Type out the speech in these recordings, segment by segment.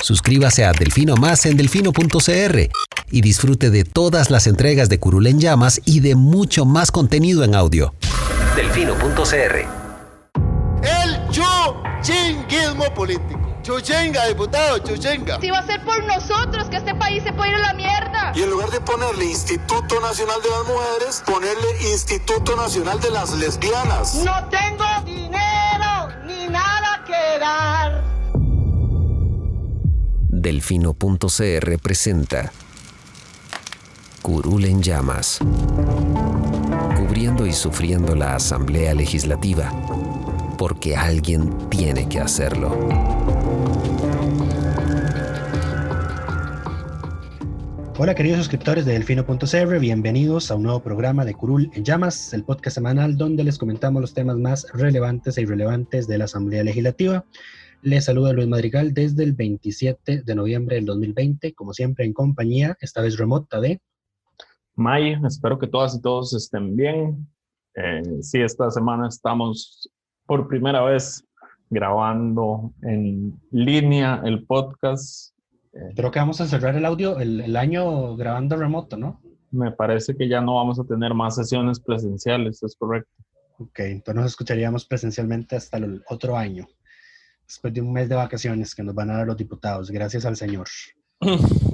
Suscríbase a Delfino Más en delfino.cr y disfrute de todas las entregas de Curul en Llamas y de mucho más contenido en audio. Delfino.cr. El chuchinguismo político. Chuchenga, diputado, chuchenga. Si va a ser por nosotros que este país se puede ir a la mierda. Y en lugar de ponerle Instituto Nacional de las Mujeres, ponerle Instituto Nacional de las Lesbianas. No tengo dinero ni nada que dar. Delfino.cr presenta Curul en Llamas, cubriendo y sufriendo la Asamblea Legislativa, porque alguien tiene que hacerlo. Hola queridos suscriptores de Delfino.cr, bienvenidos a un nuevo programa de Curul en Llamas, el podcast semanal donde les comentamos los temas más relevantes e irrelevantes de la Asamblea Legislativa. Les saluda Luis Madrigal desde el 27 de noviembre del 2020, como siempre en compañía, esta vez remota de... May, espero que todas y todos estén bien. Sí, esta semana estamos por primera vez grabando en línea el podcast. Creo que vamos a cerrar el audio, el año grabando remoto, ¿no? Me parece que ya no vamos a tener más sesiones presenciales, es correcto. Ok, entonces nos escucharíamos presencialmente hasta el otro año, después de un mes de vacaciones que nos van a dar los diputados, gracias al Señor.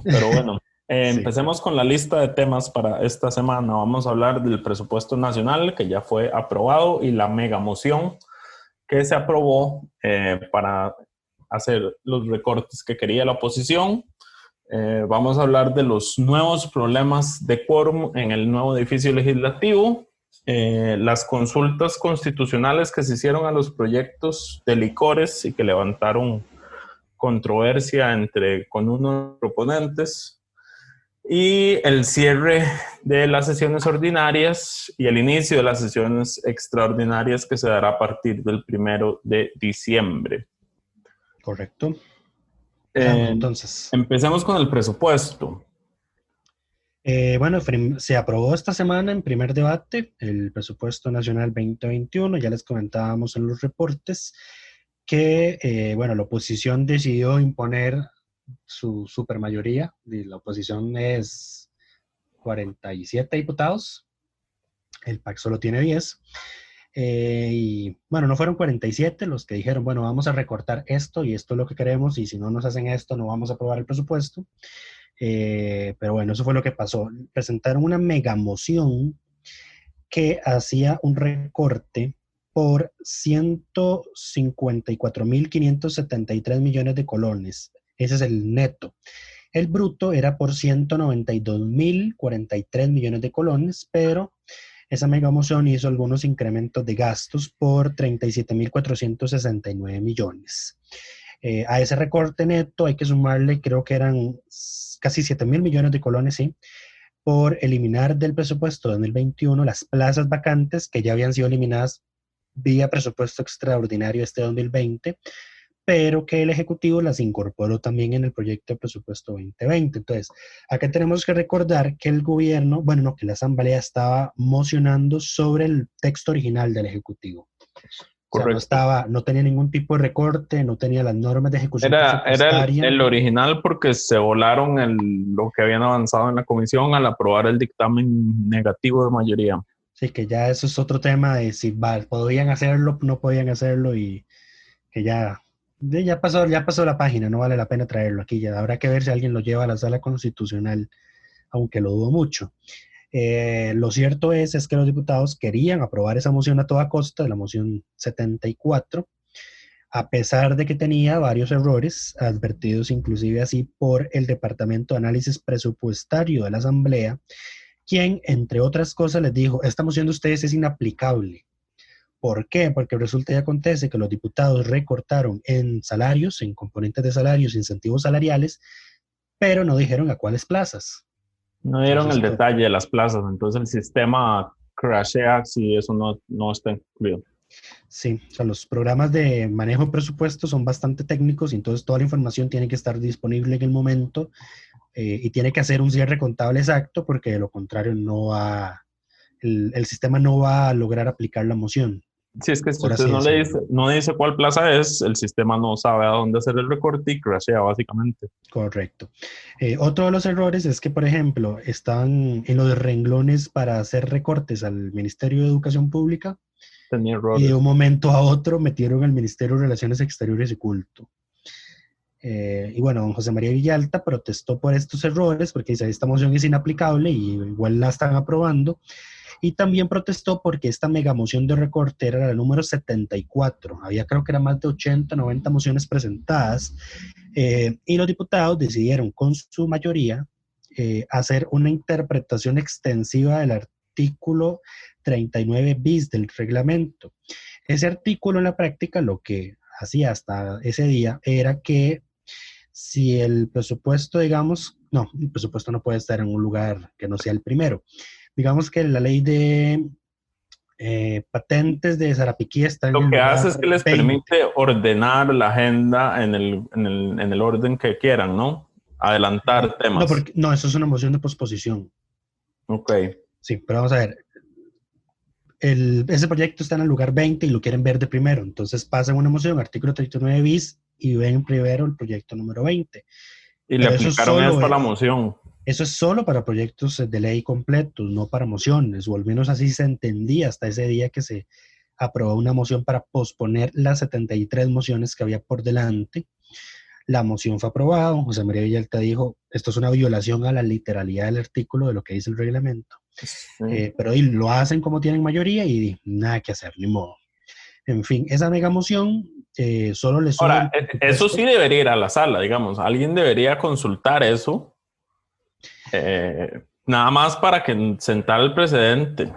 Pero bueno, Sí. Empecemos con la lista de temas para esta semana. Vamos a hablar del presupuesto nacional que ya fue aprobado y la mega moción que se aprobó para hacer los recortes que quería la oposición. Vamos a hablar de los nuevos problemas de quórum en el nuevo edificio legislativo, las consultas constitucionales que se hicieron a los proyectos de licores y que levantaron controversia con unos proponentes, y el cierre de las sesiones ordinarias y el inicio de las sesiones extraordinarias que se dará a partir del 1 de diciembre. Correcto. Entonces, empecemos con el presupuesto. Bueno, se aprobó esta semana en primer debate el presupuesto nacional 2021. Ya les comentábamos en los reportes que, bueno, la oposición decidió imponer su supermayoría. La oposición es 47 diputados, el PAC solo tiene 10. Y bueno, no fueron 47 los que dijeron, bueno, vamos a recortar esto y esto es lo que queremos y si no nos hacen esto no vamos a aprobar el presupuesto. Pero bueno, eso fue lo que pasó. Presentaron una mega moción que hacía un recorte por 154.573 millones de colones. Ese es el neto. El bruto era por 192.043 millones de colones, pero esa mega moción hizo algunos incrementos de gastos por 37.469 millones. A ese recorte neto hay que sumarle, creo que eran casi 7.000 millones de colones, sí, por eliminar del presupuesto 2021 las plazas vacantes que ya habían sido eliminadas vía presupuesto extraordinario este 2020, pero que el Ejecutivo las incorporó también en el proyecto de presupuesto 2020. Entonces, acá tenemos que recordar que el gobierno, bueno, no, que la Asamblea estaba mocionando sobre el texto original del Ejecutivo. Correcto. O sea, no tenía ningún tipo de recorte, no tenía las normas de ejecución Era el original porque se volaron lo que habían avanzado en la comisión al aprobar el dictamen negativo de mayoría. Sí, que ya eso es otro tema de si podían hacerlo, no podían hacerlo y que ya pasó la página, no vale la pena traerlo aquí. Ya habrá que ver si alguien lo lleva a la sala constitucional, aunque lo dudo mucho. Lo cierto es que los diputados querían aprobar esa moción a toda costa, la moción 74, a pesar de que tenía varios errores, advertidos inclusive así por el Departamento de Análisis Presupuestario de la Asamblea, quien, entre otras cosas, les dijo, esta moción de ustedes es inaplicable. ¿Por qué? Porque resulta y acontece que los diputados recortaron en salarios, en componentes de salarios, incentivos salariales, pero no dijeron a cuáles plazas. No dieron el detalle de las plazas, entonces el sistema crashea si eso no está incluido. Sí, o sea, los programas de manejo de presupuesto son bastante técnicos y entonces toda la información tiene que estar disponible en el momento y tiene que hacer un cierre contable exacto porque de lo contrario el sistema no va a lograr aplicar la moción. Si es que si por usted así no le decirlo. dice, no dice cuál plaza es, el sistema no sabe a dónde hacer el recorte y crashea básicamente. Correcto. Otro de los errores es que, por ejemplo, estaban en los renglones para hacer recortes al Ministerio de Educación Pública Tenía y errores. de un momento a otro metieron al Ministerio de Relaciones Exteriores y Culto. Y bueno, don José María Villalta protestó por estos errores porque dice, esta moción es inaplicable y igual la están aprobando. Y también protestó porque esta mega moción de recorte era la número 74. Había creo que eran más de 80, 90 mociones presentadas. Y los diputados decidieron con su mayoría hacer una interpretación extensiva del artículo 39 bis del reglamento. Ese artículo en la práctica lo que hacía hasta ese día era que si el presupuesto, digamos, no, el presupuesto no puede estar en un lugar que no sea el primero. Digamos que la ley de patentes de Sarapiquí está en Lo el que lugar hace es que les 20. permite ordenar la agenda en el orden que quieran, ¿no? Adelantar temas. No, eso es una moción de posposición. Ok. Sí, pero vamos a ver. Ese proyecto está en el lugar 20 y lo quieren ver de primero. Entonces pasan una moción, artículo 39 bis, y ven primero el proyecto número 20. Y le aplicaron esto a la moción. Eso es solo para proyectos de ley completos, no para mociones, o al menos así se entendía hasta ese día que se aprobó una moción para posponer las 73 mociones que había por delante. La moción fue aprobada, José María Villalta dijo, esto es una violación a la literalidad del artículo de lo que dice el reglamento. Sí. Pero lo hacen como tienen mayoría y nada que hacer, ni modo. En fin, esa mega moción solo le sube. Ahora, eso sí debería ir a la sala, digamos. Alguien debería consultar eso. Nada más para que sentar el precedente.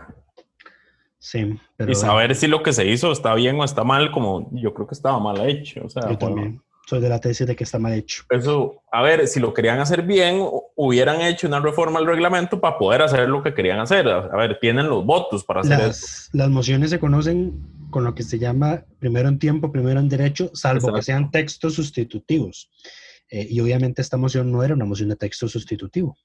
Sí, pero y saber si lo que se hizo está bien o está mal, como yo creo que estaba mal hecho. O sea, yo también soy de la tesis de que está mal hecho. Eso, a ver, si lo querían hacer bien, hubieran hecho una reforma al reglamento para poder hacer lo que querían hacer. A ver, tienen los votos para hacer eso. Las mociones se conocen con lo que se llama primero en tiempo, primero en derecho, salvo Exacto. que sean textos sustitutivos. Y obviamente esta moción no era una moción de texto sustitutivo.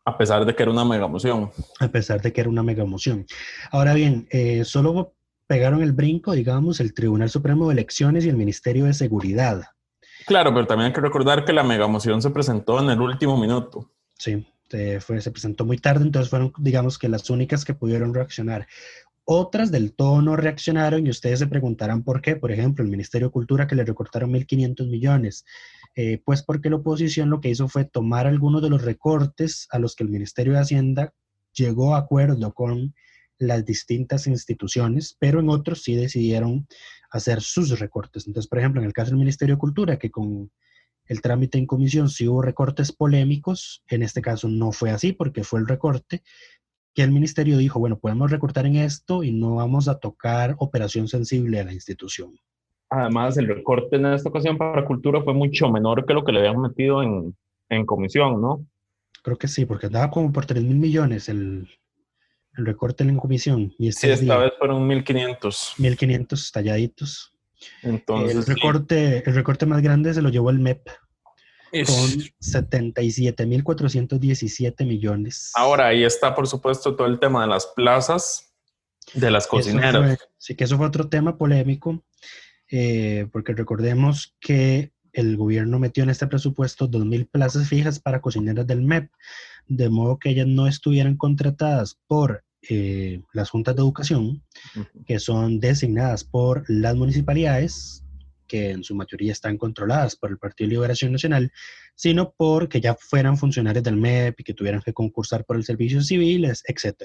A pesar de que era una mega moción. A pesar de que era una mega moción. Ahora bien, solo pegaron el brinco, digamos, el Tribunal Supremo de Elecciones y el Ministerio de Seguridad. Claro, pero también hay que recordar que la mega moción se presentó en el último minuto. Sí, se presentó muy tarde, entonces fueron, digamos, que las únicas que pudieron reaccionar. Otras del todo no reaccionaron y ustedes se preguntarán por qué. Por ejemplo, el Ministerio de Cultura que le recortaron 1.500 millones. Pues porque la oposición lo que hizo fue tomar algunos de los recortes a los que el Ministerio de Hacienda llegó a acuerdo con las distintas instituciones, pero en otros sí decidieron hacer sus recortes. Entonces, por ejemplo, en el caso del Ministerio de Cultura, que con el trámite en comisión sí hubo recortes polémicos, en este caso no fue así porque fue el recorte que el ministerio dijo, bueno, podemos recortar en esto y no vamos a tocar operación sensible a la institución. Además, el recorte en esta ocasión para cultura fue mucho menor que lo que le habían metido en comisión, ¿no? Creo que sí, porque andaba como por 3.000 millones el recorte en comisión. Y Sí, esta vez fueron 1.500. 1.500 talladitos. Entonces, el recorte más grande se lo llevó el MEP, sí. con 77.417 millones. Ahora, ahí está, por supuesto, todo el tema de las plazas, de las cocineras. Sí, que eso fue otro tema polémico, porque recordemos que el gobierno metió en este presupuesto 2.000 plazas fijas para cocineras del MEP, de modo que ellas no estuvieran contratadas por las juntas de educación, que son designadas por las municipalidades, que en su mayoría están controladas por el Partido de Liberación Nacional, sino porque ya fueran funcionarios del MEP y que tuvieran que concursar por el servicio civil, etc.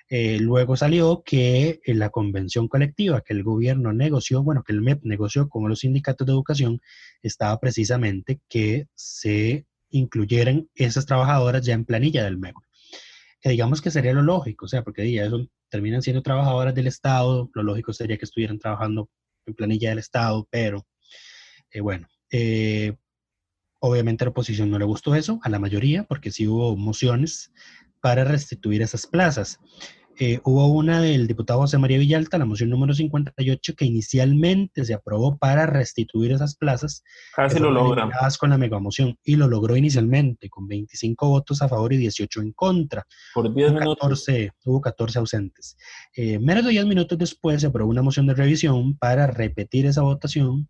Luego salió que en la convención colectiva que el gobierno negoció, bueno, que el MEP negoció con los sindicatos de educación, estaba precisamente que se incluyeran esas trabajadoras ya en planilla del MEP. Que digamos que sería lo lógico, o sea, porque ya eso terminan siendo trabajadoras del Estado, lo lógico sería que estuvieran trabajando en planilla del Estado, pero obviamente a la oposición no le gustó eso, a la mayoría, porque sí hubo mociones para restituir esas plazas. Hubo una del diputado José María Villalta, la moción número 58, que inicialmente se aprobó para restituir esas plazas Casi que lo fueron logra. eliminadas con la megamoción, y lo logró inicialmente con 25 votos a favor y 18 en contra. Por 10 minutos. Hubo 14 ausentes. Menos de 10 minutos después se aprobó una moción de revisión para repetir esa votación.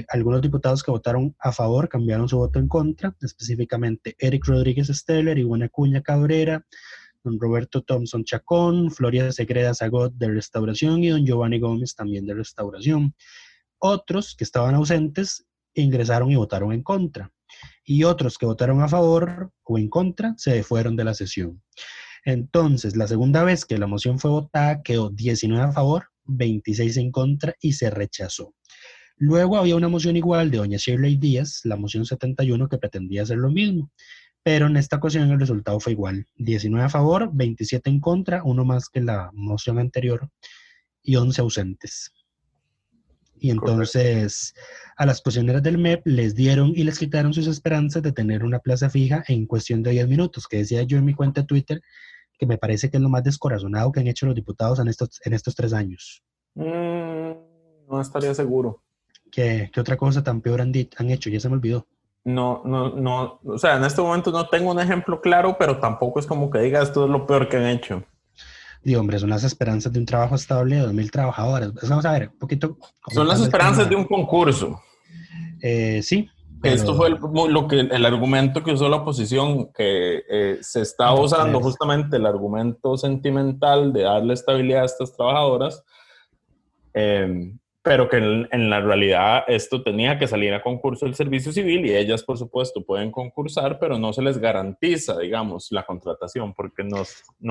Algunos diputados que votaron a favor cambiaron su voto en contra, específicamente Eric Rodríguez Steller, Ivonne Acuña Cabrera, don Roberto Thompson Chacón, Floria Segreda Zagot de Restauración y don Giovanni Gómez también de Restauración. Otros que estaban ausentes ingresaron y votaron en contra, y otros que votaron a favor o en contra se fueron de la sesión. Entonces, la segunda vez que la moción fue votada quedó 19 a favor, 26 en contra y se rechazó. Luego había una moción igual de doña Shirley Díaz, la moción 71, que pretendía hacer lo mismo, pero en esta ocasión el resultado fue igual, 19 a favor, 27 en contra, uno más que la moción anterior, y 11 ausentes. Y entonces a las posicioneras del MEP les dieron y les quitaron sus esperanzas de tener una plaza fija en cuestión de 10 minutos, que decía yo en mi cuenta de Twitter, que me parece que es lo más descorazonado que han hecho los diputados en estos 3 años. No estaría seguro. ¿Qué otra cosa tan peor han hecho? Ya se me olvidó. No, o sea, en este momento no tengo un ejemplo claro, pero tampoco es como que diga esto es lo peor que han hecho. Digo, hombre, son las esperanzas de un trabajo estable de 2,000 trabajadores. Vamos a ver, un poquito. Son las esperanzas de un concurso. Sí. Pero... Esto fue el argumento que usó la oposición, que se está usando justamente el argumento sentimental de darle estabilidad a estas trabajadoras. Pero que en la realidad esto tenía que salir a concurso del servicio civil y ellas, por supuesto, pueden concursar, pero no se les garantiza, digamos, la contratación, porque no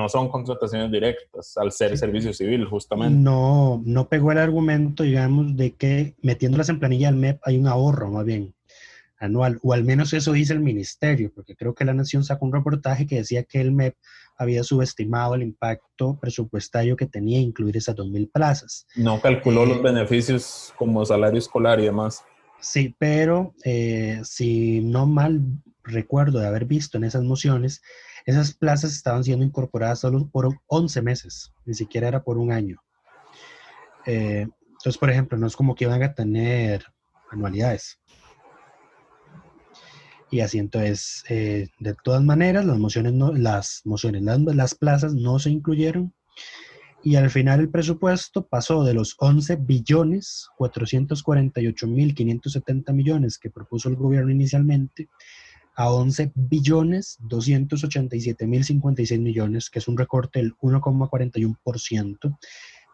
son contrataciones directas al ser servicio civil, justamente. No pegó el argumento, digamos, de que metiéndolas en planilla del MEP hay un ahorro, más bien, anual, o al menos eso dice el ministerio, porque creo que La Nación sacó un reportaje que decía que el MEP había subestimado el impacto presupuestario que tenía incluir esas 2,000 plazas. No calculó los beneficios como salario escolar y demás. Sí, pero si no mal recuerdo de haber visto en esas mociones, esas plazas estaban siendo incorporadas solo por 11 meses, ni siquiera era por un año. Entonces, por ejemplo, no es como que iban a tener anualidades. Y así entonces, de todas maneras, las plazas no se incluyeron, y al final el presupuesto pasó de los 11.448.570 millones que propuso el gobierno inicialmente a 11.287.056 millones, que es un recorte del 1,41%,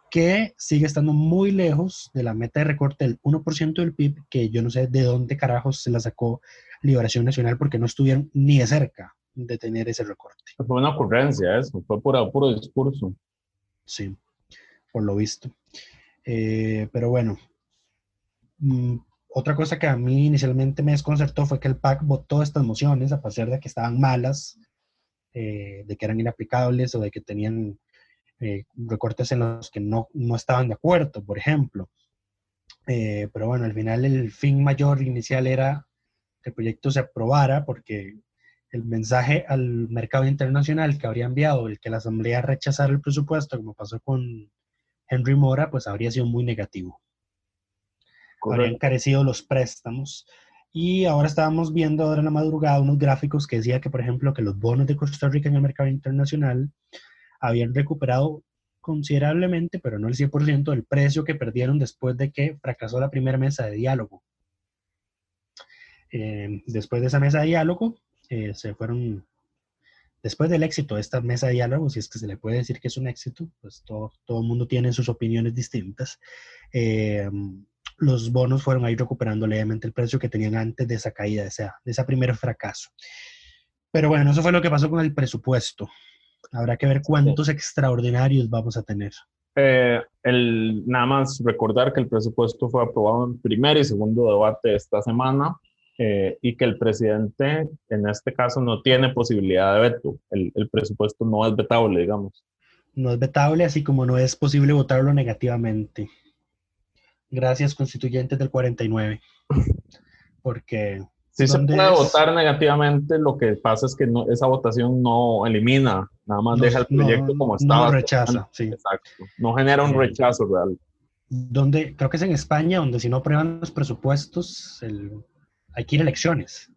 que sigue estando muy lejos de la meta de recorte del 1% del PIB, que yo no sé de dónde carajos se la sacó Liberación Nacional, porque no estuvieron ni de cerca de tener ese recorte. Fue una ocurrencia eso, fue puro discurso. Sí, por lo visto. Pero bueno, otra cosa que a mí inicialmente me desconcertó fue que el PAC votó estas mociones a pesar de que estaban malas, de que eran inaplicables o de que tenían recortes en los que no estaban de acuerdo, por ejemplo. Pero bueno, al final el fin mayor inicial era que el proyecto se aprobara, porque el mensaje al mercado internacional que habría enviado el que la Asamblea rechazara el presupuesto, como pasó con Henry Mora, pues habría sido muy negativo. Correcto. Habrían encarecido los préstamos. Y ahora estábamos viendo ahora en la madrugada unos gráficos que decía que, por ejemplo, que los bonos de Costa Rica en el mercado internacional habían recuperado considerablemente, pero no el 100% del precio que perdieron después de que fracasó la primera mesa de diálogo. Después de esa mesa de diálogo, después del éxito de esta mesa de diálogo, si es que se le puede decir que es un éxito, pues todo el mundo tiene sus opiniones distintas, los bonos fueron ahí recuperando levemente el precio que tenían antes de esa caída, de ese primer fracaso. Pero bueno, eso fue lo que pasó con el presupuesto. Habrá que ver cuántos extraordinarios vamos a tener. Nada más recordar que el presupuesto fue aprobado en primer y segundo debate esta semana, y que el presidente en este caso no tiene posibilidad de veto. El presupuesto no es vetable, digamos. No es vetable, así como no es posible votarlo negativamente. Gracias, constituyentes del 49. Porque Sí se ¿Dónde puede es? votar negativamente, lo que pasa es que esa votación no elimina, nada más deja el proyecto como No estaba. rechaza, sí. Exacto, no genera un rechazo real. Donde, creo que es en España, donde si no aprueban los presupuestos, hay que ir a elecciones.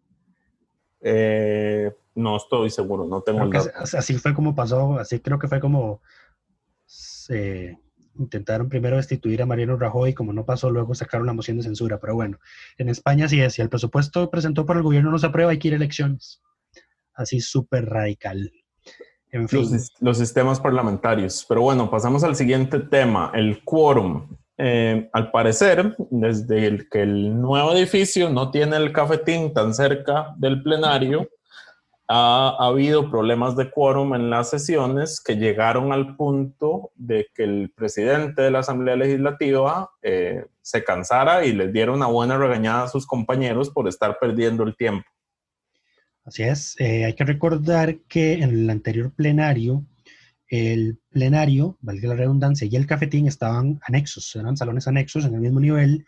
No estoy seguro, no tengo Creo el que dato. así fue como pasó, así creo que fue como intentaron primero destituir a Mariano Rajoy y como no pasó, luego sacaron la moción de censura. Pero bueno, en España sí es, si el presupuesto presentado por el gobierno no se aprueba, hay que ir a elecciones. Así súper radical. En fin. Los sistemas parlamentarios. Pero bueno, pasamos al siguiente tema, el quórum. Al parecer, desde que el nuevo edificio no tiene el cafetín tan cerca del plenario, ha habido problemas de quórum en las sesiones que llegaron al punto de que el presidente de la Asamblea Legislativa se cansara y les diera una buena regañada a sus compañeros por estar perdiendo el tiempo. Así es, hay que recordar que en el anterior plenario, el plenario, valga la redundancia, y el cafetín estaban anexos, eran salones anexos en el mismo nivel,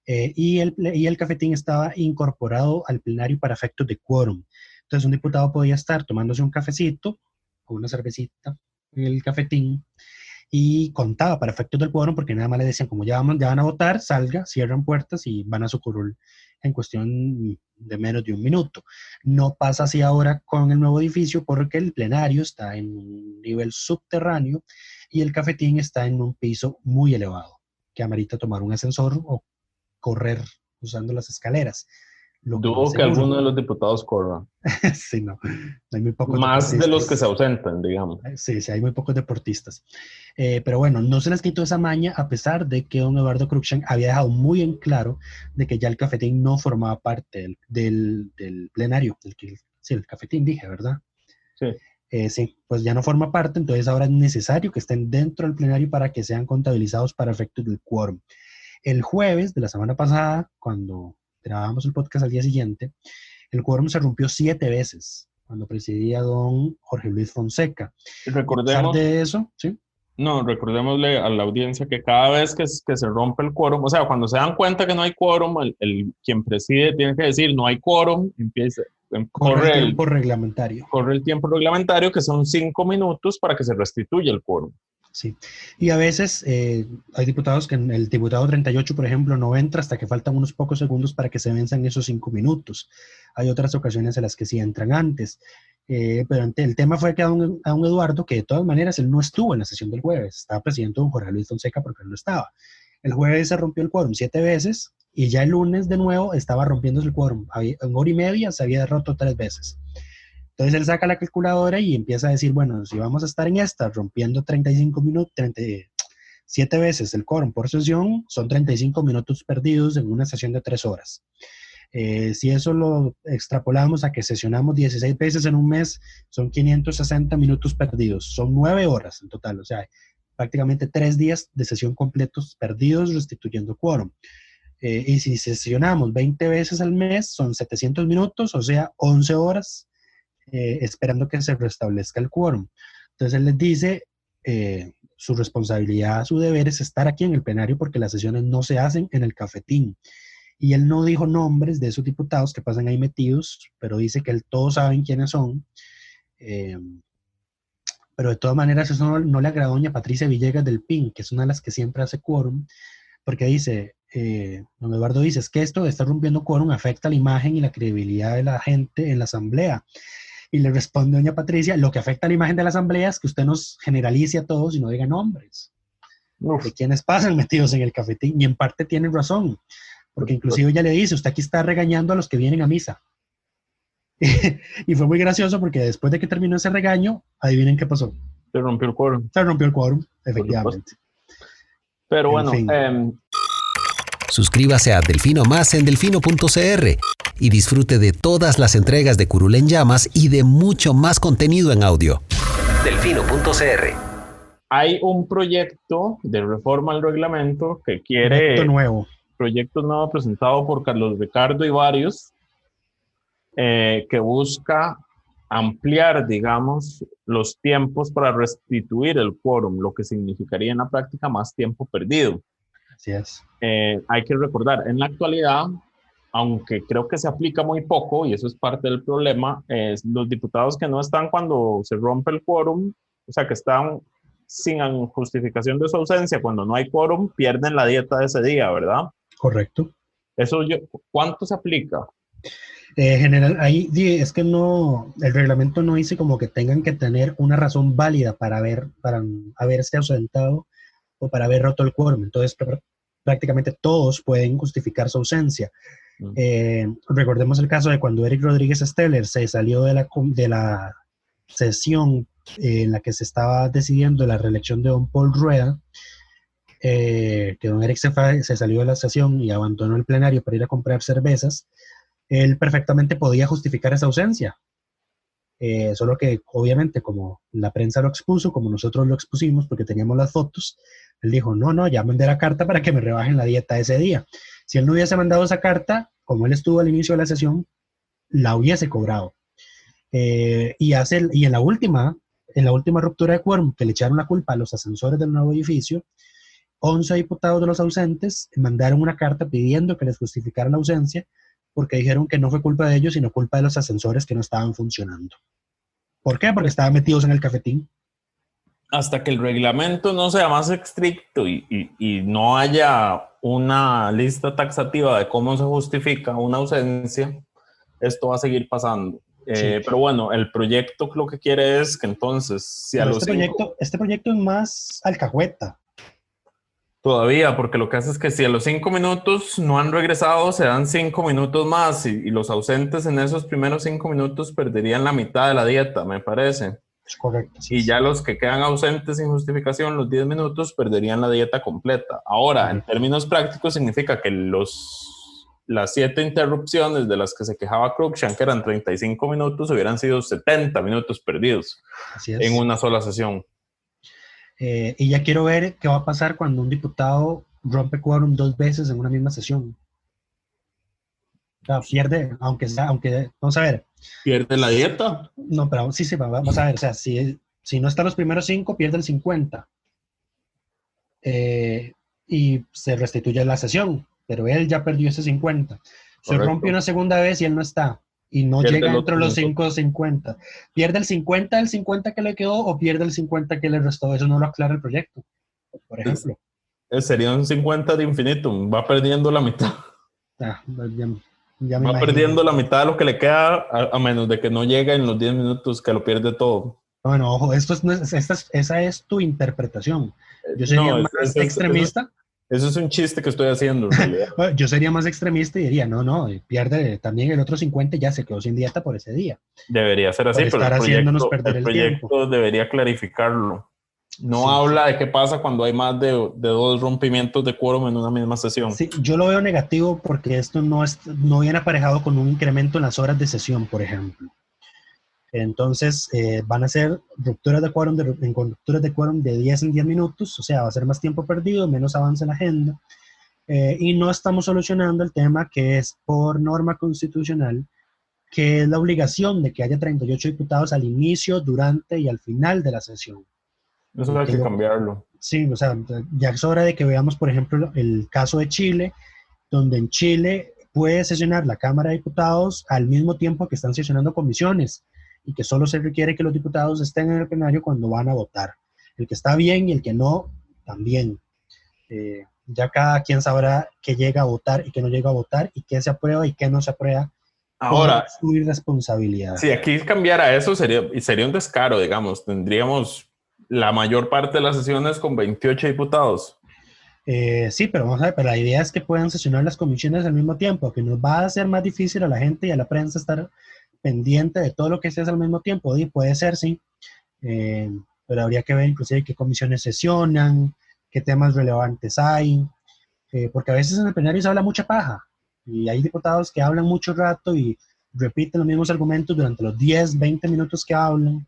y el cafetín estaba incorporado al plenario para efectos de quórum. Entonces un diputado podía estar tomándose un cafecito o una cervecita en el cafetín y contaba para efectos del quórum porque nada más le decían como ya van a votar, salga, cierran puertas y van a su curul en cuestión de menos de un minuto. No pasa así ahora con el nuevo edificio porque el plenario está en un nivel subterráneo y el cafetín está en un piso muy elevado, que amerita tomar un ascensor o correr usando las escaleras. Dudo que alguno de los diputados corra. Sí, no hay muy pocos más de los que se ausentan, digamos. Sí, hay muy pocos deportistas. Pero bueno, no se les quitó esa maña a pesar de que don Eduardo Cruikshank había dejado muy en claro de que ya el cafetín no formaba parte del plenario. Sí, el cafetín dije, ¿verdad? Sí. Sí, pues ya no forma parte, entonces ahora es necesario que estén dentro del plenario para que sean contabilizados para efectos del quórum. El jueves de la semana pasada, cuando grabábamos el podcast al día siguiente, el quórum se rompió 7 veces cuando presidía don Jorge Luis Fonseca. Recordemos, a pesar de eso, ¿sí? No, recordémosle a la audiencia que cada vez que se rompe el quórum, o sea, cuando se dan cuenta que no hay quórum, quien preside tiene que decir no hay quórum, corre el tiempo reglamentario. Corre el tiempo reglamentario, que son 5 minutos para que se restituya el quórum. Sí, y a veces hay diputados que el diputado 38, por ejemplo, no entra hasta que faltan unos pocos segundos para que se venzan esos 5 minutos. Hay otras ocasiones en las que sí entran antes. Pero el tema fue que a un Eduardo, que de todas maneras él no estuvo en la sesión del jueves, estaba presidente don Jorge Luis Fonseca porque él no estaba. El jueves se rompió el quórum 7 veces y ya el lunes de nuevo estaba rompiéndose el quórum. En hora y media se había roto 3 veces. Entonces él saca la calculadora y empieza a decir, bueno, si vamos a estar en esta rompiendo 35 minutos, 37 veces el quórum por sesión, son 35 minutos perdidos en una sesión de 3 horas. Si eso lo extrapolamos a que sesionamos 16 veces en un mes, son 560 minutos perdidos, son 9 horas en total, o sea, prácticamente 3 días de sesión completos perdidos restituyendo quórum. Y si sesionamos 20 veces al mes, son 700 minutos, o sea, 11 horas esperando que se restablezca el quórum. Entonces él les dice, su responsabilidad, su deber es estar aquí en el plenario porque las sesiones no se hacen en el cafetín. Y él no dijo nombres de esos diputados que pasan ahí metidos, pero dice que todos saben quiénes son. Pero de todas maneras eso no le agradó a doña Patricia Villegas del PIN, que es una de las que siempre hace quórum, porque dice, don Eduardo dice, es que esto de estar rompiendo quórum afecta la imagen y la credibilidad de la gente en la asamblea. Y le responde doña Patricia, lo que afecta a la imagen de la asamblea es que usted nos generalice a todos y no diga nombres. De quienes pasan metidos en el cafetín. Y en parte tienen razón, porque inclusive ella le dice, usted aquí está regañando a los que vienen a misa. Y fue muy gracioso porque después de que terminó ese regaño, adivinen qué pasó. Se rompió el quórum. Se rompió el quórum, efectivamente. Pero bueno, suscríbase a Delfino Más en delfino.cr y disfrute de todas las entregas de Curul en Llamas y de mucho más contenido en audio. Delfino.cr. Hay un proyecto de reforma al reglamento que quiere... Proyecto nuevo presentado por Carlos Ricardo y varios, que busca ampliar, digamos, los tiempos para restituir el quórum, lo que significaría en la práctica más tiempo perdido. Así es. Hay que recordar, en la actualidad, aunque creo que se aplica muy poco, y eso es parte del problema, es los diputados que no están cuando se rompe el quórum, o sea, que están sin justificación de su ausencia, cuando no hay quórum, pierden la dieta de ese día, ¿verdad? Correcto. ¿Cuánto se aplica? General, ahí es que no, el reglamento no dice como que tengan que tener una razón válida para haberse ausentado o para haber roto el quórum. Entonces, prácticamente todos pueden justificar su ausencia. Recordemos el caso de cuando Eric Rodríguez Steller se salió de la sesión en la que se estaba decidiendo la reelección de don Paul Rueda, que don Eric se salió de la sesión y abandonó el plenario para ir a comprar cervezas. Él perfectamente podía justificar esa ausencia. Solo que, obviamente, como la prensa lo expuso, como nosotros lo expusimos, porque teníamos las fotos, él dijo, no, ya mandé la carta para que me rebajen la dieta ese día. Si él no hubiese mandado esa carta, como él estuvo al inicio de la sesión, la hubiese cobrado. Y en la última ruptura de quórum, que le echaron la culpa a los ascensores del nuevo edificio, 11 diputados de los ausentes mandaron una carta pidiendo que les justificaran la ausencia, porque dijeron que no fue culpa de ellos, sino culpa de los ascensores que no estaban funcionando. ¿Por qué? Porque estaban metidos en el cafetín. Hasta que el reglamento no sea más estricto y no haya una lista taxativa de cómo se justifica una ausencia, esto va a seguir pasando. Sí. Pero bueno, el proyecto lo que quiere es que entonces... Si este proyecto es más alcahueta. Todavía, porque lo que hace es que si a los 5 minutos no han regresado, se dan 5 minutos más y los ausentes en esos primeros 5 minutos perderían la mitad de la dieta, me parece. Es correcto. Sí, y ya los que quedan ausentes sin justificación, los 10 minutos, perderían la dieta completa. Ahora, en términos prácticos, significa que las 7 interrupciones de las que se quejaba Cruikshank, que eran 35 minutos, hubieran sido 70 minutos perdidos en una sola sesión. Y ya quiero ver qué va a pasar cuando un diputado rompe quórum 2 veces en una misma sesión. O sea, pierde, vamos a ver. ¿Pierde la dieta? No, pero sí, vamos a ver. O sea, si no está los primeros 5, pierde el 50. Y se restituye la sesión, pero él ya perdió ese 50. Se rompe una segunda vez y él no está. Y no llega entre los 5.50. ¿Pierde el 50 del 50 que le quedó o pierde el 50 que le restó? Eso no lo aclara el proyecto, por ejemplo. Sería un 50 de infinitum. Va perdiendo la mitad. Va perdiendo la mitad de lo que le queda, a menos de que no llegue en los 10 minutos, que lo pierde todo. Bueno, ojo, esa es tu interpretación. Yo sería más extremista. Eso es un chiste que estoy haciendo, en realidad. Yo sería más extremista y diría, no, pierde también el otro 50 y ya se quedó sin dieta por ese día. Debería ser así, pero el proyecto debería clarificarlo. No habla de qué pasa cuando hay más de 2 rompimientos de quórum en una misma sesión. Sí, yo lo veo negativo porque esto no viene aparejado con un incremento en las horas de sesión, por ejemplo. Entonces, van a ser rupturas de quórum de 10 en 10 minutos, o sea, va a ser más tiempo perdido, menos avance en la agenda, y no estamos solucionando el tema que es por norma constitucional, que es la obligación de que haya 38 diputados al inicio, durante y al final de la sesión. Eso hay que cambiarlo. Sí, o sea, ya es hora de que veamos, por ejemplo, el caso de Chile, donde en Chile puede sesionar la Cámara de Diputados al mismo tiempo que están sesionando comisiones, y que solo se requiere que los diputados estén en el plenario cuando van a votar. El que está bien y el que no, también. Ya cada quien sabrá qué llega a votar y qué no llega a votar, y qué se aprueba y qué no se aprueba. Ahora, su irresponsabilidad. Si aquí cambiara eso, sería un descaro, digamos. Tendríamos la mayor parte de las sesiones con 28 diputados. Sí, pero vamos a ver, pero la idea es que puedan sesionar las comisiones al mismo tiempo, que nos va a hacer más difícil a la gente y a la prensa estar pendiente de todo lo que se hace al mismo tiempo. Y puede ser, sí, pero habría que ver inclusive qué comisiones sesionan, qué temas relevantes hay, porque a veces en el plenario se habla mucha paja, y hay diputados que hablan mucho rato y repiten los mismos argumentos durante los 10, 20 minutos que hablan,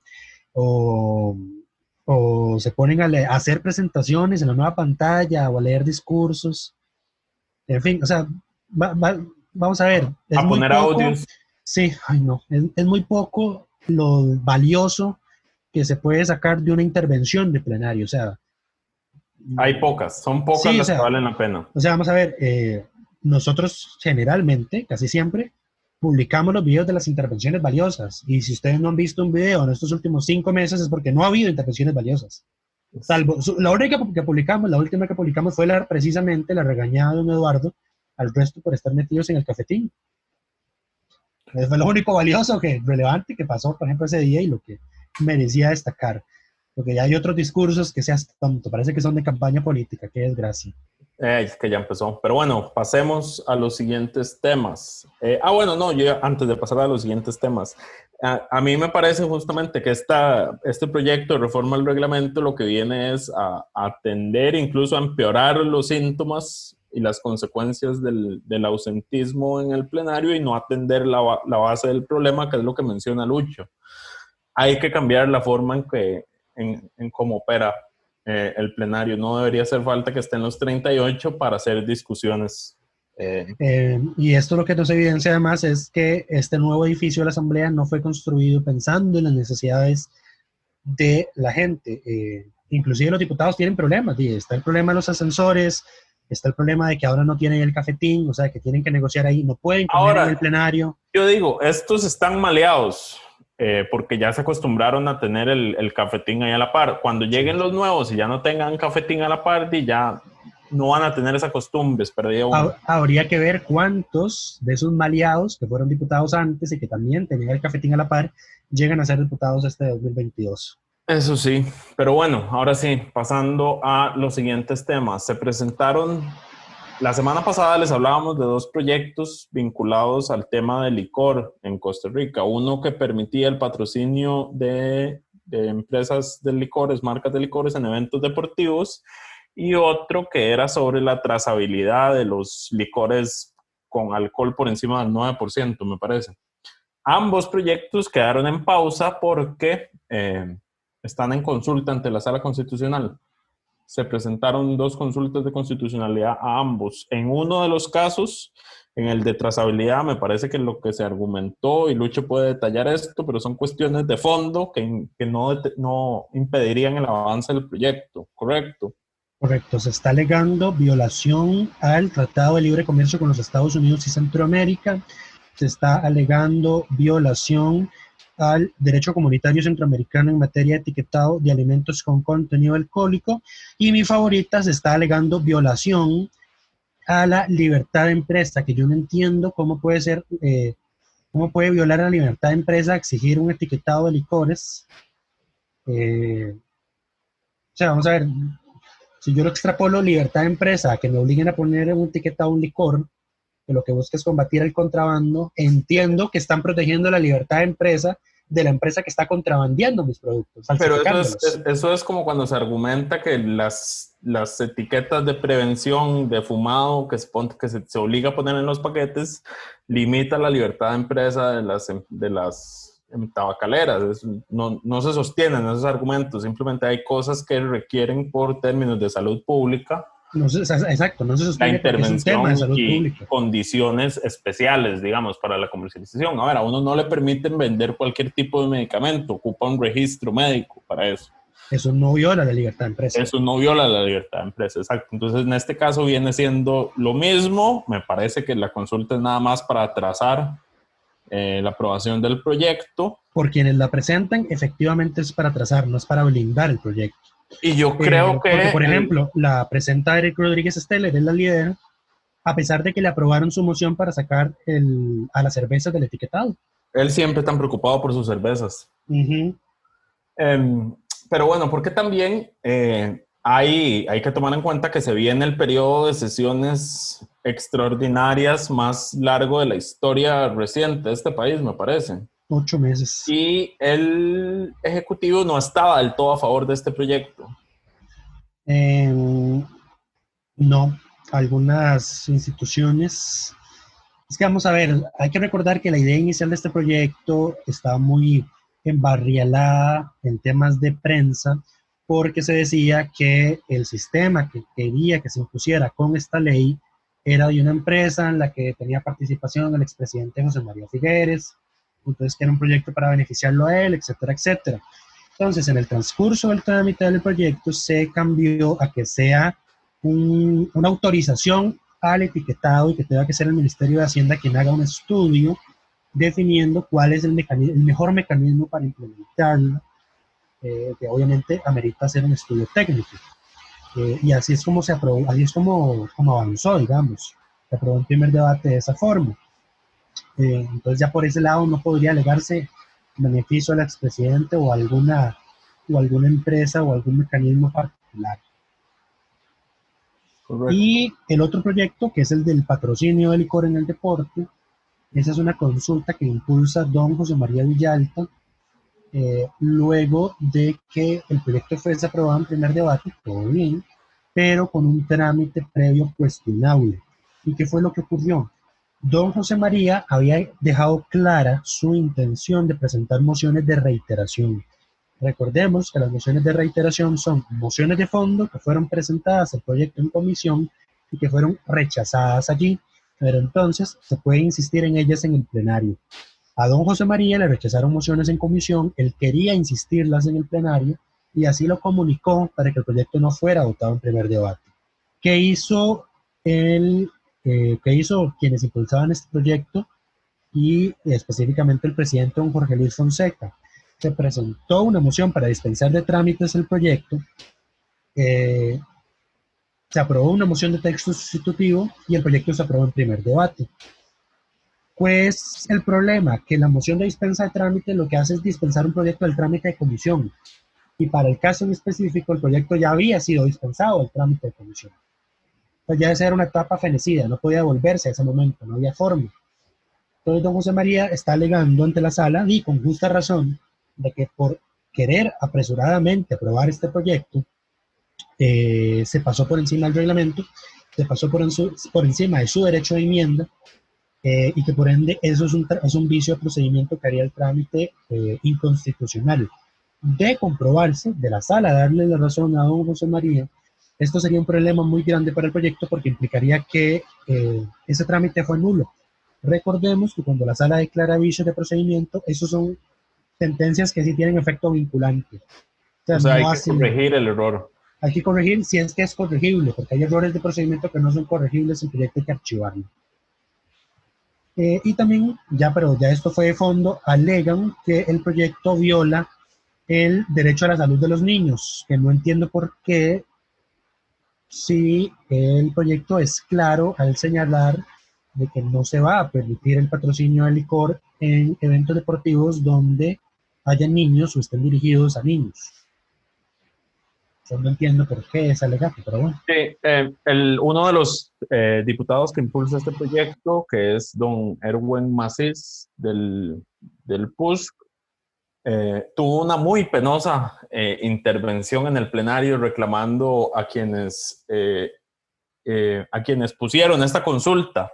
o se ponen a hacer presentaciones en la nueva pantalla, o a leer discursos, en fin, o sea, vamos a ver. A poner audios. Sí, ay no, es muy poco lo valioso que se puede sacar de una intervención de plenario, o sea. Hay pocas, son pocas las que valen la pena. O sea, vamos a ver, nosotros generalmente, casi siempre, publicamos los videos de las intervenciones valiosas. Y si ustedes no han visto un video en estos últimos 5 meses es porque no ha habido intervenciones valiosas. Salvo, la única que publicamos, la última que publicamos fue precisamente la regañada de don Eduardo al resto por estar metidos en el cafetín. Fue lo único valioso, relevante que pasó, por ejemplo, ese día y lo que merecía destacar. Porque ya hay otros discursos que seas tonto, parece que son de campaña política, qué desgracia. Es que ya empezó. Pero bueno, pasemos a los siguientes temas. Yo antes de pasar a los siguientes temas, a mí me parece justamente que este proyecto de reforma al reglamento lo que viene es a atender, incluso a empeorar los síntomas y las consecuencias del ausentismo en el plenario y no atender la base del problema, que es lo que menciona Lucho. Hay que cambiar la forma en cómo opera el plenario. No debería hacer falta que estén los 38 para hacer discusiones. Y esto lo que nos evidencia además es que este nuevo edificio de la Asamblea no fue construido pensando en las necesidades de la gente. Inclusive los diputados tienen problemas. Está el problema de los ascensores, está el problema de que ahora no tienen el cafetín, o sea, que tienen que negociar ahí, no pueden comer en el plenario. Yo digo, estos están maleados. Porque ya se acostumbraron a tener el cafetín ahí a la par. Cuando lleguen los nuevos y ya no tengan cafetín a la par, ya no van a tener esa costumbre. Habría que ver cuántos de esos maleados que fueron diputados antes y que también tenían el cafetín a la par llegan a ser diputados este 2022. Eso sí, pero bueno, ahora sí, pasando a los siguientes temas. Se presentaron... La semana pasada les hablábamos de 2 proyectos vinculados al tema del licor en Costa Rica. Uno que permitía el patrocinio de empresas de licores, marcas de licores en eventos deportivos, y otro que era sobre la trazabilidad de los licores con alcohol por encima del 9%, me parece. Ambos proyectos quedaron en pausa porque están en consulta ante la Sala Constitucional. Se presentaron 2 consultas de constitucionalidad a ambos. En uno de los casos, en el de trazabilidad, me parece que lo que se argumentó, y Lucho puede detallar esto, pero son cuestiones de fondo que no impedirían el avance del proyecto, ¿correcto? Correcto, se está alegando violación al Tratado de Libre Comercio con los Estados Unidos y Centroamérica, se está alegando violación al derecho comunitario centroamericano en materia de etiquetado de alimentos con contenido alcohólico, y mi favorita, se está alegando violación a la libertad de empresa, que yo no entiendo cómo puede violar la libertad de empresa exigir un etiquetado de licores. O sea, vamos a ver, si yo lo extrapolo libertad de empresa a que me obliguen a poner un etiquetado de un licor, que lo que busca es combatir el contrabando, entiendo que están protegiendo la libertad de empresa de la empresa que está contrabandeando mis productos. Pero eso es como cuando se argumenta que las etiquetas de prevención de fumado que se obliga a poner en los paquetes limita la libertad de empresa de las tabacaleras. No se sostienen esos argumentos, simplemente hay cosas que requieren por términos de salud pública. Exacto, no se sostiene la intervención es un tema de salud y pública. Condiciones especiales, digamos, para la comercialización. A uno no le permiten vender cualquier tipo de medicamento, ocupa un registro médico para eso. Eso no viola la libertad de empresa. Eso no viola la libertad de empresa, exacto. Entonces, en este caso viene siendo lo mismo. Me parece que la consulta es nada más para atrasar la aprobación del proyecto. Por quienes la presentan, efectivamente es para atrasar, no es para blindar el proyecto. Y yo creo que... Porque, por ejemplo, la presenta Eric Rodríguez Steller, es la líder, a pesar de que le aprobaron su moción para sacar a las cervezas del etiquetado. Él siempre tan preocupado por sus cervezas. Uh-huh. Pero bueno, porque también hay que tomar en cuenta que se viene el periodo de sesiones extraordinarias más largo de la historia reciente de este país, me parece. 8 meses. Y el Ejecutivo no estaba del todo a favor de este proyecto. No, algunas instituciones... Es que vamos a ver, hay que recordar que la idea inicial de este proyecto estaba muy embarrialada en temas de prensa, porque se decía que el sistema que quería que se impusiera con esta ley era de una empresa en la que tenía participación el expresidente José María Figueres, entonces que era un proyecto para beneficiarlo a él, etcétera, etcétera. Entonces, en el transcurso del trámite del proyecto se cambió a que sea una autorización al etiquetado y que tenga que ser el Ministerio de Hacienda quien haga un estudio definiendo cuál es el mejor mecanismo para implementarlo, que obviamente amerita hacer un estudio técnico. Y así es como se aprobó, así es como avanzó, digamos. Se aprobó el primer debate de esa forma. Entonces ya por ese lado no podría alegarse beneficio al expresidente o alguna empresa o algún mecanismo particular. Correcto. Y el otro proyecto, que es el del patrocinio del licor en el deporte, esa es una consulta que impulsa don José María Villalta, luego de que el proyecto fuese aprobado en primer debate, todo bien, pero con un trámite previo cuestionable. ¿Y qué fue lo que ocurrió? Don José María había dejado clara su intención de presentar mociones de reiteración. Recordemos que las mociones de reiteración son mociones de fondo que fueron presentadas al proyecto en comisión y que fueron rechazadas allí, pero entonces se puede insistir en ellas en el plenario. A don José María le rechazaron mociones en comisión, él quería insistirlas en el plenario y así lo comunicó para que el proyecto no fuera votado en primer debate. ¿Qué hizo quienes impulsaban este proyecto y específicamente el presidente don Jorge Luis Fonseca? Se presentó una moción para dispensar de trámites el proyecto, se aprobó una moción de texto sustitutivo y el proyecto se aprobó en primer debate. Pues el problema, que la moción de dispensa de trámite lo que hace es dispensar un proyecto del trámite de comisión, y para el caso en específico el proyecto ya había sido dispensado del trámite de comisión. Pues ya esa era una etapa fenecida, no podía volverse a ese momento, no había forma. Entonces don José María está alegando ante la sala, y con justa razón, de que por querer apresuradamente aprobar este proyecto, se pasó por encima del reglamento, se pasó por encima de su derecho de enmienda, y que por ende eso es un vicio de procedimiento que haría el trámite inconstitucional. De comprobarse, de la sala darle la razón a don José María, esto sería un problema muy grande para el proyecto porque implicaría que ese trámite fue nulo. Recordemos que cuando la sala declara vicio de procedimiento, esos son sentencias que sí tienen efecto vinculante. O sea, hay que corregir el error. Hay que corregir si es que es corregible, porque hay errores de procedimiento que no son corregibles, el proyecto hay que archivarlo. Y también, pero ya esto fue de fondo, alegan que el proyecto viola el derecho a la salud de los niños, que no entiendo por qué, si el proyecto es claro al señalar de que no se va a permitir el patrocinio del licor en eventos deportivos donde haya niños o estén dirigidos a niños. Yo no entiendo por qué es alegato, pero bueno. Sí, uno de los diputados que impulsa este proyecto, que es don Erwin Macís del PUSC, tuvo una muy penosa intervención en el plenario reclamando a quienes pusieron esta consulta.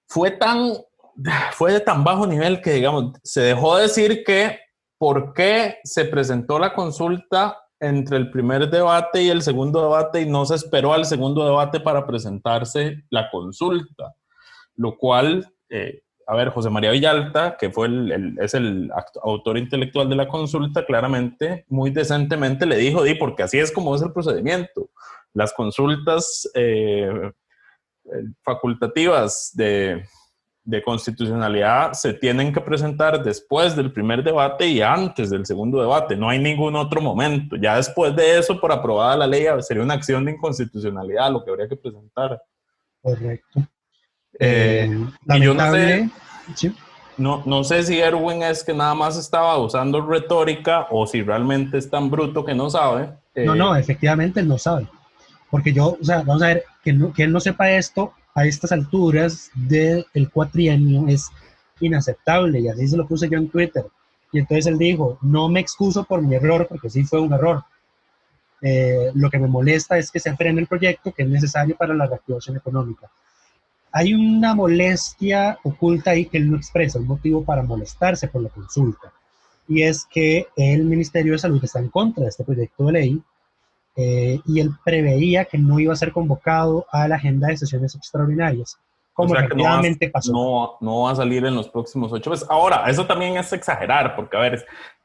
Fue de tan bajo nivel que, digamos, se dejó decir que por qué se presentó la consulta entre el primer debate y el segundo debate y no se esperó al segundo debate para presentarse la consulta, lo cual, José María Villalta, que es el autor intelectual de la consulta, claramente, muy decentemente le dijo, porque así es como es el procedimiento. Las consultas facultativas de constitucionalidad se tienen que presentar después del primer debate y antes del segundo debate. No hay ningún otro momento. Ya después de eso, por aprobada la ley, sería una acción de inconstitucionalidad lo que habría que presentar. Correcto. Y yo no sé, ¿sí? no sé si Erwin es que nada más estaba usando retórica o si realmente es tan bruto que no sabe. No, efectivamente él no sabe. Porque vamos a ver, que él no sepa esto a estas alturas del cuatrienio es inaceptable, y así se lo puse yo en Twitter. Y entonces él dijo, no me excuso por mi error, porque sí fue un error. Lo que me molesta es que se frene el proyecto que es necesario para la reactivación económica. Hay una molestia oculta ahí que él no expresa, un motivo para molestarse por la consulta. Y es que el Ministerio de Salud está en contra de este proyecto de ley, y él preveía que no iba a ser convocado a la agenda de sesiones extraordinarias, como efectivamente pasó. No va a salir en los próximos 8 meses. Ahora, eso también es exagerar, porque, a ver,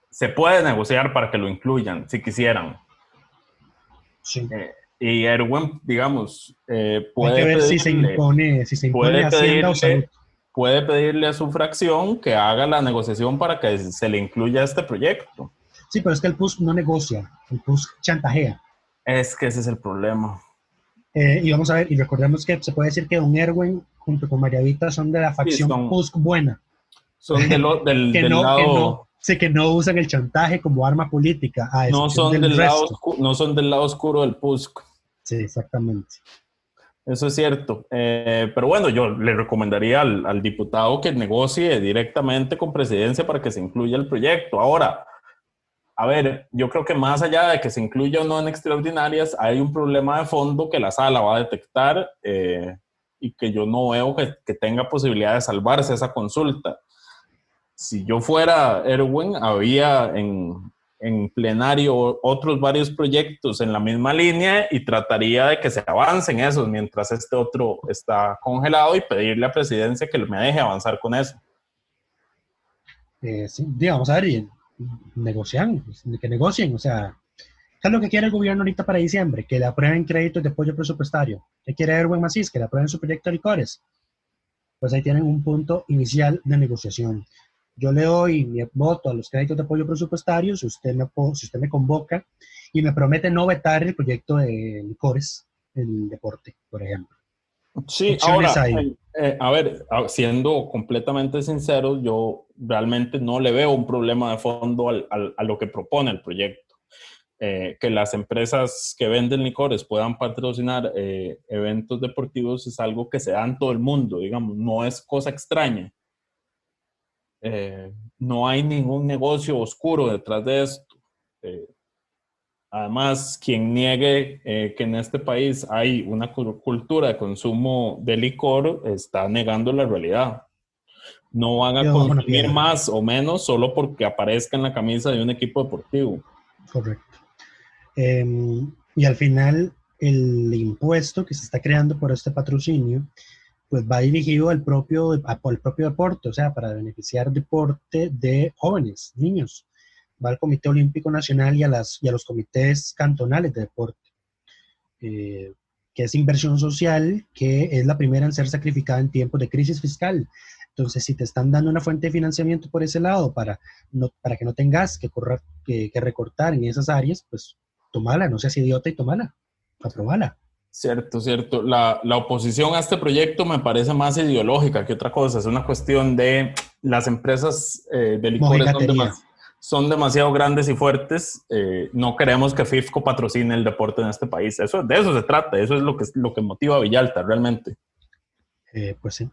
se puede negociar para que lo incluyan, si quisieran. Sí. Y Erwin, digamos, Hay puede que ver si se pedirle, impone Hacienda o Salud. puede pedirle a su fracción que haga la negociación para que se le incluya este proyecto. Sí, pero es que el PUSC no negocia, el PUSC chantajea. Es que ese es el problema. Y vamos a ver, y recordemos que se puede decir que don Erwin junto con María Vita son de la facción PUSC buena. Son del lado... Que no usan el chantaje como arma política. No son del lado oscuro del PUSC. Sí, exactamente. Eso es cierto. Pero bueno, yo le recomendaría al diputado que negocie directamente con Presidencia para que se incluya el proyecto. Ahora, a ver, yo creo que más allá de que se incluya o no en extraordinarias, hay un problema de fondo que la sala va a detectar y que yo no veo que tenga posibilidad de salvarse esa consulta. Si yo fuera Erwin, había en plenario otros varios proyectos en la misma línea y trataría de que se avancen esos mientras este otro está congelado y pedirle a Presidencia que me deje avanzar con eso. Sí, vamos a ver, y que negocien, o sea, ¿qué es lo que quiere el gobierno ahorita para diciembre? Que le aprueben créditos de apoyo presupuestario. ¿Qué quiere Erwin Macís? Que le aprueben su proyecto de licores. Pues ahí tienen un punto inicial de negociación. Yo le doy mi voto a los créditos de apoyo presupuestario si usted me convoca y me promete no vetar el proyecto de licores en deporte, por ejemplo. Sí, ahora, a ver, siendo completamente sincero, yo realmente no le veo un problema de fondo a lo que propone el proyecto. Que las empresas que venden licores puedan patrocinar eventos deportivos es algo que se da en todo el mundo, digamos, no es cosa extraña. No hay ningún negocio oscuro detrás de esto. Además, quien niegue que en este país hay una cultura de consumo de licor está negando la realidad. No van a consumir más o menos solo porque aparezca en la camisa de un equipo deportivo. Correcto. Y al final, el impuesto que se está creando por este patrocinio pues va dirigido al propio deporte, o sea, para beneficiar deporte de jóvenes, niños. Va al Comité Olímpico Nacional y a los comités cantonales de deporte, que es inversión social, que es la primera en ser sacrificada en tiempos de crisis fiscal. Entonces, si te están dando una fuente de financiamiento por ese lado para que no tengas que recortar en esas áreas, pues tómala, no seas idiota y tómala, aprobala. Cierto. La oposición a este proyecto me parece más ideológica que otra cosa. Es una cuestión de las empresas de licores son demasiado grandes y fuertes. No queremos que FIFCO patrocine el deporte en este país. De eso se trata. Eso es lo que motiva a Villalta realmente. Pues sí.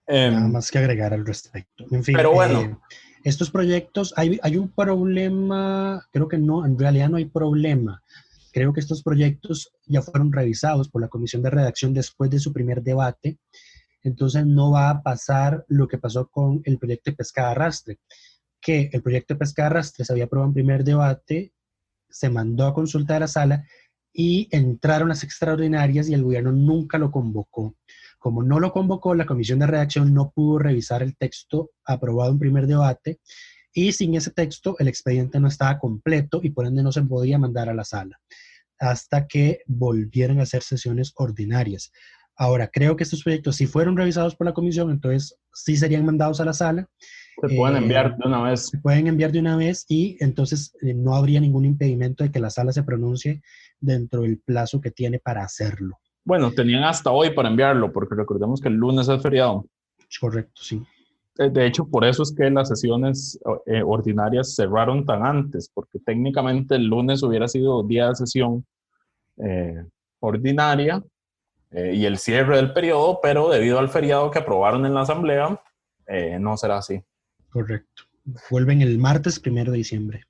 Nada más que agregar al respecto. En fin, pero bueno. Estos proyectos, hay un problema, creo que no, en realidad no hay problema. Creo que estos proyectos ya fueron revisados por la Comisión de Redacción después de su primer debate, entonces no va a pasar lo que pasó con el proyecto de pesca de arrastre, que el proyecto de pesca de arrastre se había aprobado en primer debate, se mandó a consulta a la sala y entraron las extraordinarias y el gobierno nunca lo convocó. Como no lo convocó, la Comisión de Redacción no pudo revisar el texto aprobado en primer debate y sin ese texto el expediente no estaba completo y por ende no se podía mandar a la sala hasta que volvieran a hacer sesiones ordinarias. Ahora, creo que estos proyectos, si fueron revisados por la comisión, entonces sí serían mandados a la sala. Se pueden enviar de una vez. Se pueden enviar de una vez y entonces no habría ningún impedimento de que la sala se pronuncie dentro del plazo que tiene para hacerlo. Bueno, tenían hasta hoy para enviarlo, porque recordemos que el lunes es feriado. Correcto, sí. De hecho, por eso es que las sesiones ordinarias cerraron tan antes, porque técnicamente el lunes hubiera sido día de sesión ordinaria y el cierre del periodo, pero debido al feriado que aprobaron en la asamblea, no será así. Correcto. Vuelven el martes 1 de diciembre,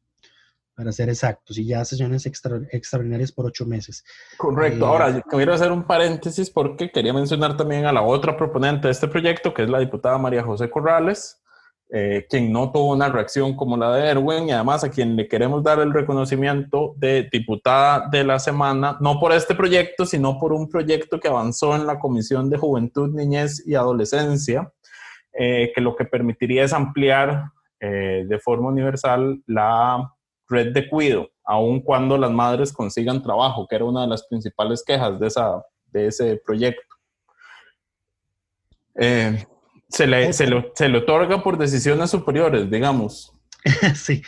para ser exactos, y ya sesiones extraordinarias por 8 meses. Correcto. Ahora, quiero hacer un paréntesis porque quería mencionar también a la otra proponente de este proyecto, que es la diputada María José Corrales, quien no tuvo una reacción como la de Erwin, y además a quien le queremos dar el reconocimiento de diputada de la semana, no por este proyecto, sino por un proyecto que avanzó en la Comisión de Juventud, Niñez y Adolescencia, que lo que permitiría es ampliar de forma universal la red de cuido, aun cuando las madres consigan trabajo, que era una de las principales quejas de ese proyecto. Se le otorga por decisiones superiores, digamos. Sí,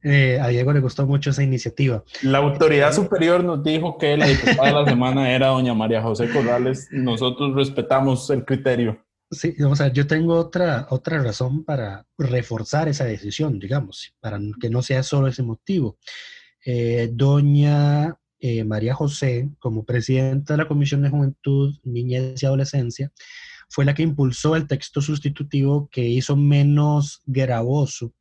a Diego le gustó mucho esa iniciativa. La autoridad superior nos dijo que la diputada de la semana era doña María José Corrales. Nosotros respetamos el criterio. Sí, o sea, yo tengo otra razón para reforzar esa decisión, digamos, para que no sea solo ese motivo. Doña María José, como presidenta de la Comisión de Juventud, Niñez y Adolescencia, fue la que impulsó el texto sustitutivo que hizo menos gravoso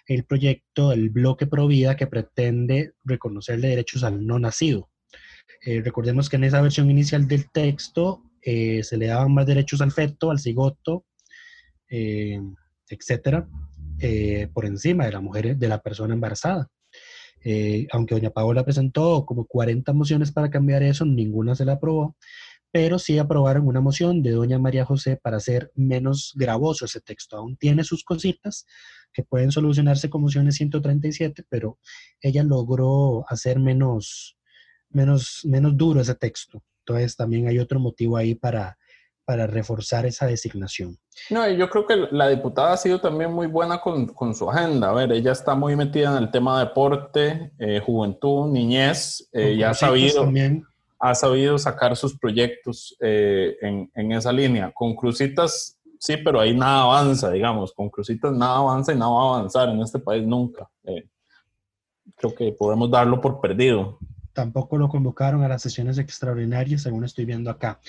el proyecto del bloque Provida que pretende reconocerle derechos al no nacido. Recordemos que en esa versión inicial del texto se le daban más derechos al feto, al cigoto, etcétera, por encima de la mujer, de la persona embarazada. Aunque doña Paola presentó como 40 mociones para cambiar eso, ninguna se la aprobó, pero sí aprobaron una moción de doña María José para hacer menos gravoso ese texto. Aún tiene sus cositas que pueden solucionarse con mociones 137, pero ella logró hacer menos duro ese texto. Entonces también hay otro motivo ahí para reforzar esa designación. No, yo creo que la diputada ha sido también muy buena con su agenda. A ver, ella está muy metida en el tema de deporte, juventud, niñez, y ha sabido sacar sus proyectos en esa línea. Con Cruzitas, sí, pero ahí nada avanza, digamos. Con Cruzitas nada avanza y nada va a avanzar en este país nunca. Creo que podemos darlo por perdido. Tampoco lo convocaron a las sesiones extraordinarias, según estoy viendo acá.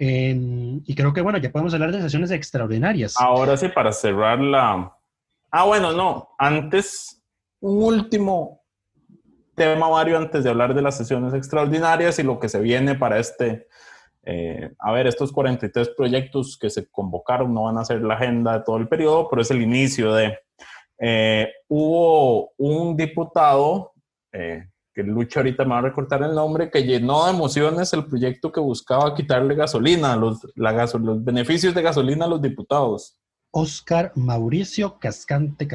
Y creo que, bueno, ya podemos hablar de sesiones extraordinarias. Ahora sí, para cerrar la... bueno, no. Antes, un último tema, Mario, antes de hablar de las sesiones extraordinarias y lo que se viene para estos 43 proyectos que se convocaron no van a ser la agenda de todo el periodo, pero es el inicio de... hubo un diputado... que Lucho ahorita me va a recortar el nombre, que llenó de emociones el proyecto que buscaba quitarle gasolina, los beneficios de gasolina a los diputados. Óscar Mauricio Cascante,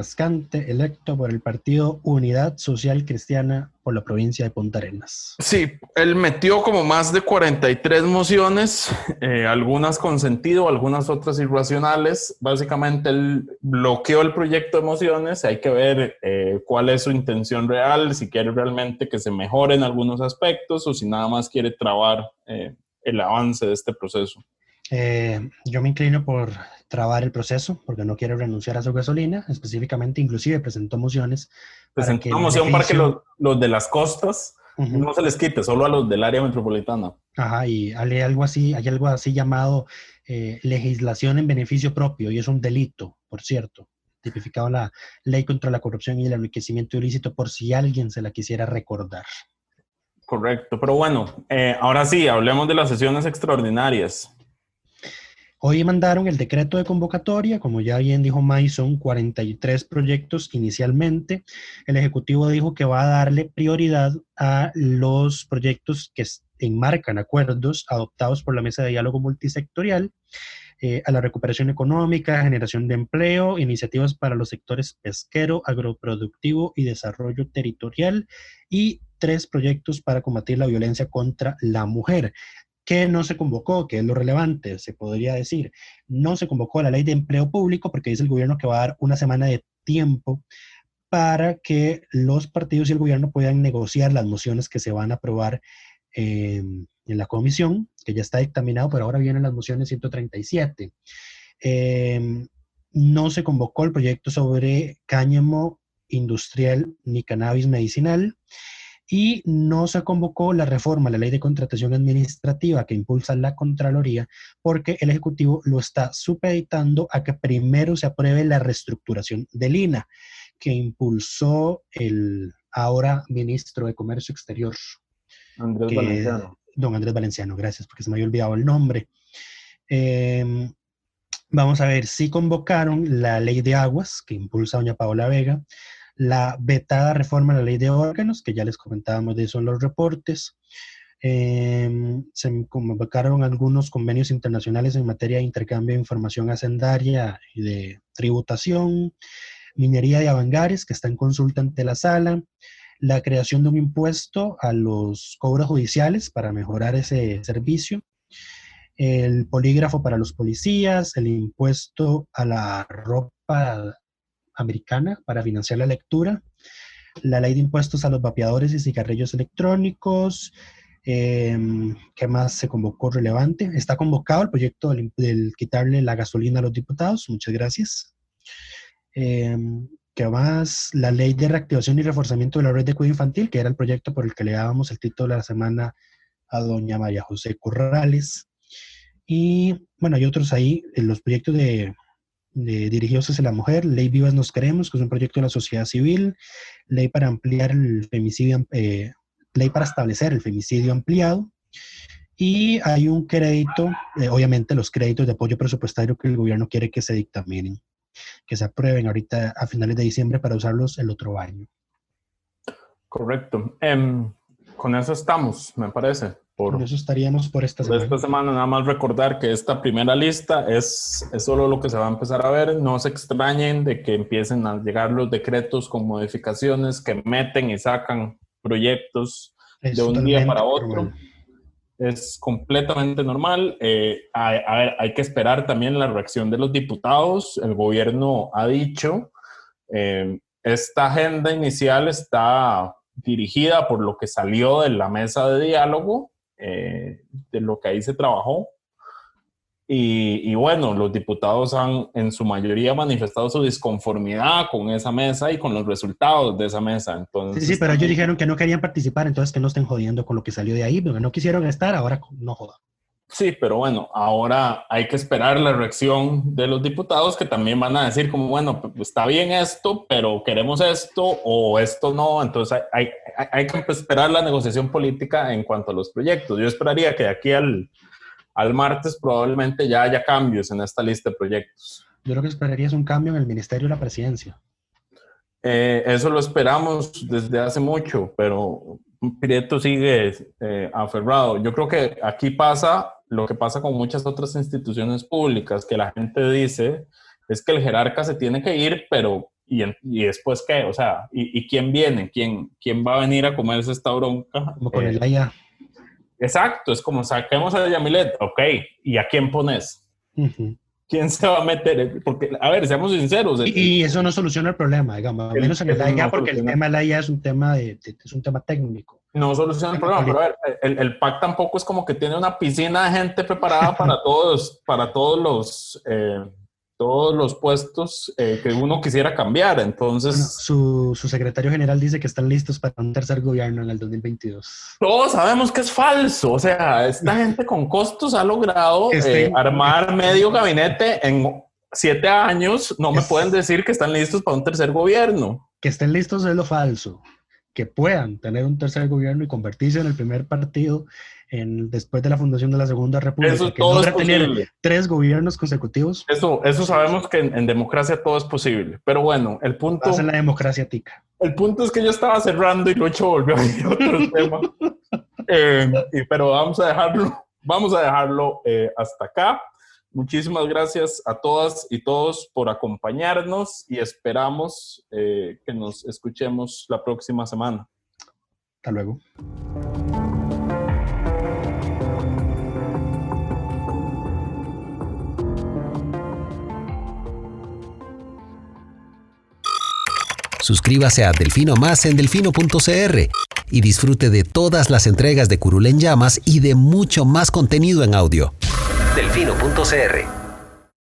electo por el partido Unidad Social Cristiana por la provincia de Punta Arenas. Sí, él metió como más de 43 mociones, algunas con sentido, algunas otras irracionales. Básicamente él bloqueó el proyecto de mociones. Hay que ver cuál es su intención real, si quiere realmente que se mejoren algunos aspectos o si nada más quiere trabar el avance de este proceso. Yo me inclino por trabar el proceso porque no quiere renunciar a su gasolina, específicamente, inclusive presentó mociones. Presentó una moción para que los de las costas no se les quite, solo a los del área metropolitana. Ajá, y hay algo así llamado legislación en beneficio propio, y es un delito, por cierto, tipificado en la Ley contra la Corrupción y el Enriquecimiento Ilícito, por si alguien se la quisiera recordar. Correcto, pero bueno, ahora sí, hablemos de las sesiones extraordinarias. Hoy mandaron el decreto de convocatoria, como ya bien dijo May, son 43 proyectos inicialmente. El Ejecutivo dijo que va a darle prioridad a los proyectos que enmarcan acuerdos adoptados por la Mesa de Diálogo Multisectorial, a la recuperación económica, generación de empleo, iniciativas para los sectores pesquero, agroproductivo y desarrollo territorial, y 3 proyectos para combatir la violencia contra la mujer. ¿Qué no se convocó? ¿Qué es lo relevante? Se podría decir, no se convocó la ley de empleo público porque dice el gobierno que va a dar una semana de tiempo para que los partidos y el gobierno puedan negociar las mociones que se van a aprobar en la comisión, que ya está dictaminado, pero ahora vienen las mociones 137. No se convocó el proyecto sobre cáñamo industrial ni cannabis medicinal. Y no se convocó la reforma a la Ley de Contratación Administrativa que impulsa la Contraloría porque el Ejecutivo lo está supeditando a que primero se apruebe la reestructuración del INAH, que impulsó el ahora ministro de Comercio Exterior. Don Andrés Valenciano, gracias, porque se me había olvidado el nombre. Vamos a ver, si convocaron la Ley de Aguas, que impulsa doña Paola Vega, la vetada reforma a la ley de órganos, que ya les comentábamos de eso en los reportes. Se convocaron algunos convenios internacionales en materia de intercambio de información hacendaria y de tributación, minería de Avangares, que está en consulta ante la sala, la creación de un impuesto a los cobros judiciales para mejorar ese servicio, el polígrafo para los policías, el impuesto a la ropa americana para financiar la lectura, la ley de impuestos a los vapeadores y cigarrillos electrónicos. ¿Qué más se convocó relevante? Está convocado el proyecto del quitarle la gasolina a los diputados. Muchas gracias. ¿Qué más? La ley de reactivación y reforzamiento de la red de cuidado infantil, que era el proyecto por el que le dábamos el título de la semana a doña María José Corrales. Y bueno, hay otros ahí, los proyectos dirigidos hacia la mujer, Ley Vivas Nos Queremos, que es un proyecto de la sociedad civil, ley para ampliar el femicidio, ley para establecer el femicidio ampliado, y hay un crédito, obviamente los créditos de apoyo presupuestario que el gobierno quiere que se dictaminen, que se aprueben ahorita a finales de diciembre para usarlos el otro año. Correcto. Con eso estamos, me parece. Con eso estaríamos por esta semana. Esta semana nada más recordar que esta primera lista es solo lo que se va a empezar a ver. No se extrañen de que empiecen a llegar los decretos con modificaciones que meten y sacan proyectos de un día para otro. Normal. Es completamente normal. A ver, hay que esperar también la reacción de los diputados. El gobierno ha dicho, esta agenda inicial está dirigida por lo que salió de la mesa de diálogo, de lo que ahí se trabajó. Y bueno, los diputados han en su mayoría manifestado su disconformidad con esa mesa y con los resultados de esa mesa. Entonces, sí, pero ellos dijeron que no querían participar, entonces que no estén jodiendo con lo que salió de ahí, porque no quisieron estar, ahora no jodan. Sí, pero bueno, ahora hay que esperar la reacción de los diputados, que también van a decir como, bueno, está bien esto, pero queremos esto o esto no. Entonces hay que esperar la negociación política en cuanto a los proyectos. Yo esperaría que de aquí al martes probablemente ya haya cambios en esta lista de proyectos. Yo lo que esperaría es un cambio en el Ministerio de la Presidencia. Eso lo esperamos desde hace mucho, pero Prieto sigue aferrado. Yo creo que aquí pasa lo que pasa con muchas otras instituciones públicas, que la gente dice es que el jerarca se tiene que ir, pero ¿y después qué? O sea, ¿y quién viene? ¿Quién va a venir a comerse esta bronca? Como con el AYA. Exacto, es como saquemos a Yamilet, ok, ¿y a quién pones? Uh-huh. ¿Quién se va a meter? Porque, a ver, seamos sinceros. Y eso no soluciona el problema, digamos, al menos en el AYA, porque el tema del AYA es un tema técnico. No soluciona el problema, pero a ver, el PAC tampoco es como que tiene una piscina de gente preparada para todos los puestos que uno quisiera cambiar. Entonces, bueno, su secretario general dice que están listos para un tercer gobierno en el 2022. Todos sabemos que es falso. O sea, esta gente con costos ha logrado armar medio gabinete en 7 años. No me pueden decir que están listos para un tercer gobierno. Que estén listos es lo falso. Que puedan tener un tercer gobierno y convertirse en el primer partido después de la fundación de la Segunda República. Eso que todo es posible. Tener 3 gobiernos consecutivos. Eso sabemos que en democracia todo es posible. Pero bueno, el punto... Pasa en la democracia tica. El punto es que yo estaba cerrando y Lucho volvió a ir a otro tema. Pero vamos a dejarlo hasta acá. Muchísimas gracias a todas y todos por acompañarnos y esperamos que nos escuchemos la próxima semana. Hasta luego. Suscríbase a Delfino Más en delfino.cr y disfrute de todas las entregas de Curul en Llamas y de mucho más contenido en audio. Delfino.cr